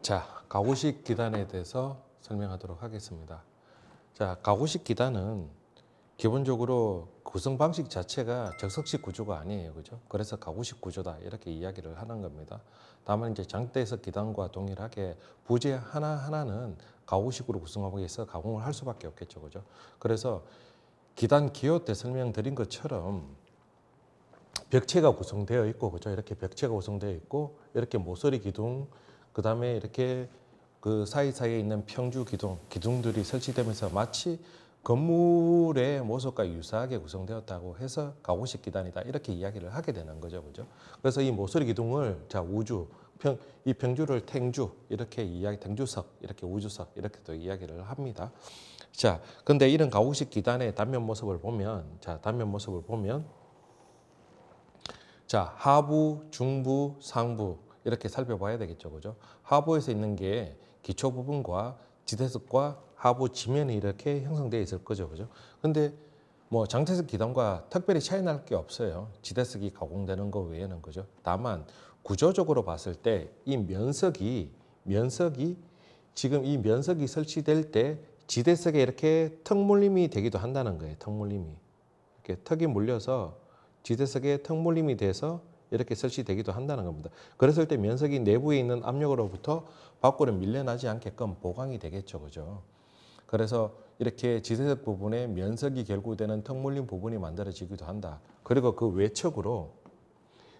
자, 가구식 기단에 대해서 설명하도록 하겠습니다. 자, 가구식 기단은 기본적으로 구성 방식 자체가 적석식 구조가 아니에요. 그죠? 그래서 가구식 구조다. 이렇게 이야기를 하는 겁니다. 다만 이제 장대석 기단과 동일하게 부재 하나하나는 가구식으로 구성하기 위해서 가공을 할 수밖에 없겠죠. 그죠? 그래서 기단 기호 때 설명드린 것처럼 벽체가 구성되어 있고, 그죠? 이렇게 벽체가 구성되어 있고, 이렇게 모서리 기둥, 그 다음에 이렇게 그 사이사이에 있는 평주 기둥들이 설치되면서 마치 건물의 모습과 유사하게 구성되었다고 해서 가구식 기단이다. 이렇게 이야기를 하게 되는 거죠. 그죠? 그래서 이 모서리 기둥을 자, 이 평주를 탱주, 이렇게 탱주석, 이렇게 우주석, 이렇게 또 이야기를 합니다. 자, 근데 이런 가구식 기단의 단면 모습을 보면, 자, 하부, 중부, 상부 이렇게 살펴봐야 되겠죠. 그죠? 하부에서 있는 게 기초 부분과 지대석과 하부 지면이 이렇게 형성되어 있을 거죠. 그죠? 근데 뭐 장대석 기단과 특별히 차이 날 게 없어요. 지대석이 가공되는 거 외에는. 그죠? 다만 구조적으로 봤을 때 이 면석이 지금 이 면석이 설치될 때 지대석에 이렇게 턱물림이 되기도 한다는 거예요. 턱물림이. 이렇게 턱이 물려서 지대석에 턱물림이 돼서 이렇게 설치되기도 한다는 겁니다. 그랬을 때 면석이 내부에 있는 압력으로부터 밖으로 밀려나지 않게끔 보강이 되겠죠. 그죠? 그래서 이렇게 지대석 부분에 면석이 결구되는 턱물림 부분이 만들어지기도 한다. 그리고 그 외척으로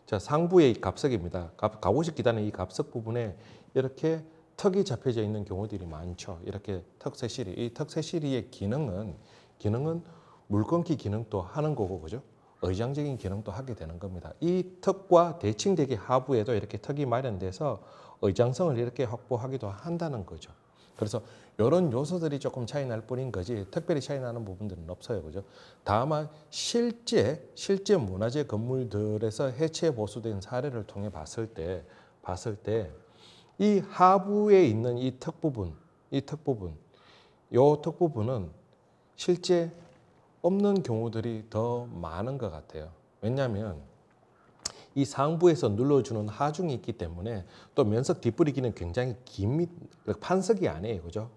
자, 상부의 갑석입니다. 가구식 기단의 이 갑석 부분에 이렇게 턱이 잡혀져 있는 경우들이 많죠. 이렇게 턱세시리. 이 턱세시리의 기능은 물건기 기능도 하는 거고, 그죠? 의장적인 기능도 하게 되는 겁니다. 이 턱과 대칭되기 하부에도 이렇게 턱이 마련돼서 의장성을 이렇게 확보하기도 한다는 거죠. 그래서 이런 요소들이 조금 차이 날 뿐인 거지 특별히 차이 나는 부분들은 없어요. 그죠? 다만 실제 문화재 건물들에서 해체 보수된 사례를 통해 봤을 때 이 하부에 있는 이 턱 부분은 실제 없는 경우들이 더 많은 것 같아요. 왜냐하면 이 상부에서 눌러주는 하중이 있기 때문에 또 면석 뒷부리기는 굉장히 판석이 아니에요. 그죠?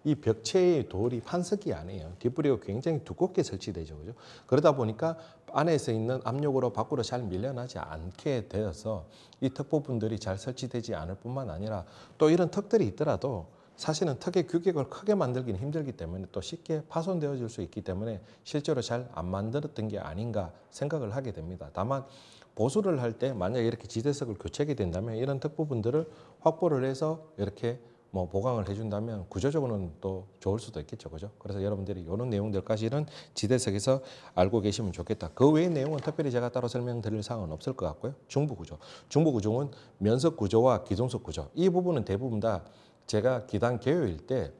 이 벽체의 돌이 판석이 아니에요. 뒷부리가 굉장히 두껍게 설치되죠. 그죠? 그러다 보니까 안에서 있는 압력으로 밖으로 잘 밀려나지 않게 되어서 이 턱 부분들이 잘 설치되지 않을 뿐만 아니라 또 이런 턱들이 있더라도 사실은 턱의 규격을 크게 만들기는 힘들기 때문에 또 쉽게 파손되어질 수 있기 때문에 실제로 잘 안 만들었던 게 아닌가 생각을 하게 됩니다. 다만 보수를 할 때 만약에 이렇게 지대석을 교체하게 된다면 이런 턱 부분들을 확보를 해서 이렇게 뭐 보강을 해준다면 구조적으로는 또 좋을 수도 있겠죠. 그죠? 그래서 여러분들이 이런 내용들까지는 지대석에서 알고 계시면 좋겠다. 그 외의 내용은 특별히 제가 따로 설명드릴 사항은 없을 것 같고요. 중부구조. 중부구조는 면석 구조와 기둥석 구조. 이 부분은 대부분 다 제가 기단 개요일 때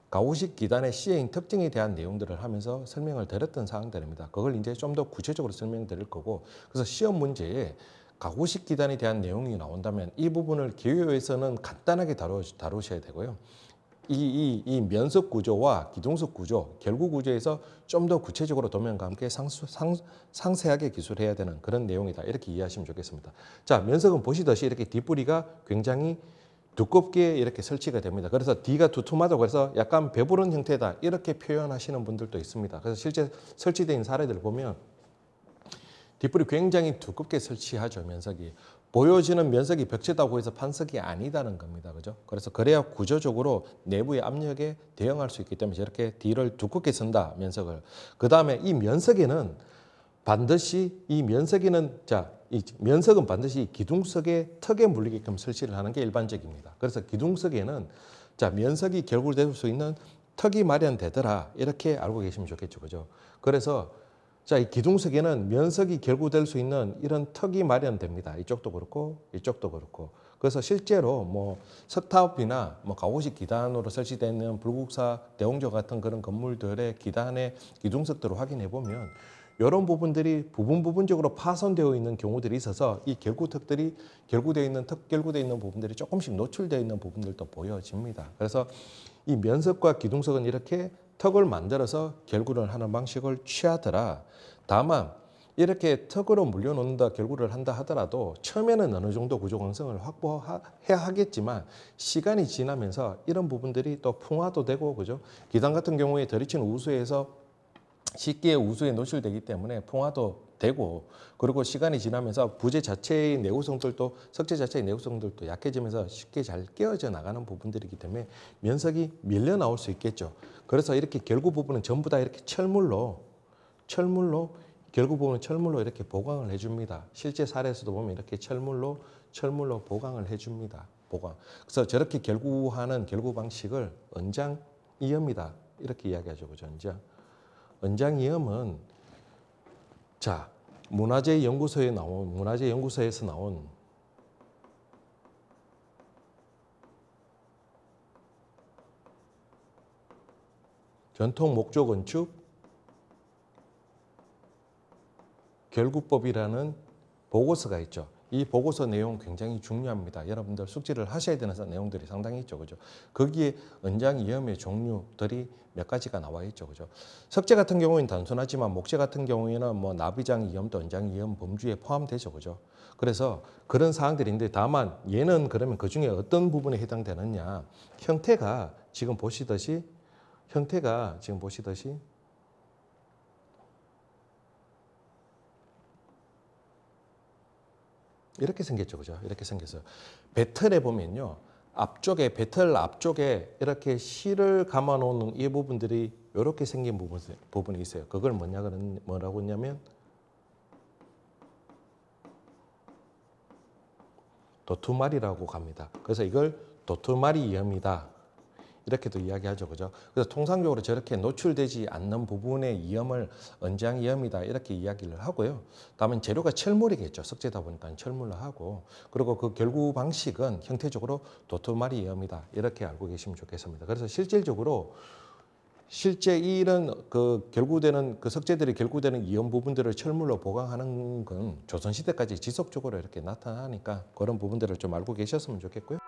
가구식 기단의 시행 특징에 대한 내용들을 하면서 설명을 드렸던 사항들입니다. 그걸 이제 좀 더 구체적으로 설명드릴 거고, 그래서 시험 문제에 가구식 기단에 대한 내용이 나온다면 이 부분을 개요에서는 간단하게 다루셔야 되고요. 이 면석 구조와 기둥석 구조, 결구 구조에서 좀 더 구체적으로 도면과 함께 상세하게 기술해야 되는 그런 내용이다. 이렇게 이해하시면 좋겠습니다. 자, 면석은 보시듯이 이렇게 뒷부리가 굉장히 두껍게 이렇게 설치가 됩니다. 그래서 뒤가 두툼하다고 해서 약간 배부른 형태다 이렇게 표현하시는 분들도 있습니다. 그래서 실제 설치된 사례들을 보면 뒷불이 굉장히 두껍게 설치하죠. 면석이. 보여지는 면석이 벽체다고 해서 판석이 아니다는 겁니다. 그죠? 그래서 그래야 구조적으로 내부의 압력에 대응할 수 있기 때문에 이렇게 뒤를 두껍게 선다. 면석을. 그 다음에 이 면석은 반드시 기둥석의 턱에 물리게끔 설치를 하는 게 일반적입니다. 그래서 기둥석에는 자, 면석이 결굴될 수 있는 턱이 마련되더라. 이렇게 알고 계시면 좋겠죠. 그죠? 그래서 자, 이 기둥석에는 면석이 결구될 수 있는 이런 턱이 마련됩니다. 이쪽도 그렇고 이쪽도 그렇고. 그래서 실제로 뭐 석탑이나 뭐 가구식 기단으로 설치되어 있는 불국사 대웅조 같은 그런 건물들의 기단의 기둥석들을 확인해 보면 이런 부분들이 부분적으로 파손되어 있는 경우들이 있어서 이 결구되어 있는 부분들이 조금씩 노출되어 있는 부분들도 보여집니다. 그래서 이 면석과 기둥석은 이렇게 턱을 만들어서 결구를 하는 방식을 취하더라. 다만 이렇게 턱으로 물려놓는다 결구를 한다 하더라도 처음에는 어느 정도 구조 강성을 확보해야 하겠지만 시간이 지나면서 이런 부분들이 또 풍화도 되고 그죠? 기단 같은 경우에 들이친 우수에서 쉽게 우수에 노출되기 때문에 풍화도 되고 그리고 시간이 지나면서 부재 자체의 내구성들도 석재 자체의 내구성들도 약해지면서 쉽게 잘 깨어져 나가는 부분들이기 때문에 면석이 밀려 나올 수 있겠죠. 그래서 이렇게 결구 부분은 전부 다 이렇게 철물로 결국 보면 철물로 이렇게 보강을 해줍니다. 실제 사례에서도 보면 이렇게 철물로 보강을 해줍니다. 보강. 그래서 저렇게 결구하는 결구 방식을 언장이염이다. 이렇게 이야기하죠. 그죠? 언장이염은 자 문화재연구소에서 나온 전통 목조 건축 결구법이라는 보고서가 있죠. 이 보고서 내용 굉장히 중요합니다. 여러분들 숙지를 하셔야 되는 내용들이 상당히 있죠. 그죠? 거기에 언장이염의 종류들이 몇 가지가 나와 있죠. 그죠? 석재 같은 경우에는 단순하지만 목재 같은 경우에는 뭐 나비장 이염도 언장이염 범주에 포함되죠. 그죠? 그래서 그런 사항들인데 다만 얘는 그러면 그 중에 어떤 부분에 해당되느냐. 형태가 지금 보시듯이 이렇게 생겼죠. 그죠? 이렇게 생겼어요. 배틀에 보면요. 배틀 앞쪽에 이렇게 실을 감아 놓는 이 부분들이 이렇게 생긴 부분이 있어요. 그걸 뭐라고 했냐면 도투말이라고 합니다. 그래서 이걸 도투말이 이염이다. 이렇게도 이야기하죠. 그죠? 그래서 통상적으로 저렇게 노출되지 않는 부분의 이염을 언장이염이다. 이렇게 이야기를 하고요. 다음은 재료가 철물이겠죠. 석재다 보니까 철물로 하고. 그리고 그 결구 방식은 형태적으로 도토마리 이염이다. 이렇게 알고 계시면 좋겠습니다. 그래서 실질적으로 이런 결구되는 석재들이 결구되는 이염 부분들을 철물로 보강하는 건 조선시대까지 지속적으로 이렇게 나타나니까 그런 부분들을 좀 알고 계셨으면 좋겠고요.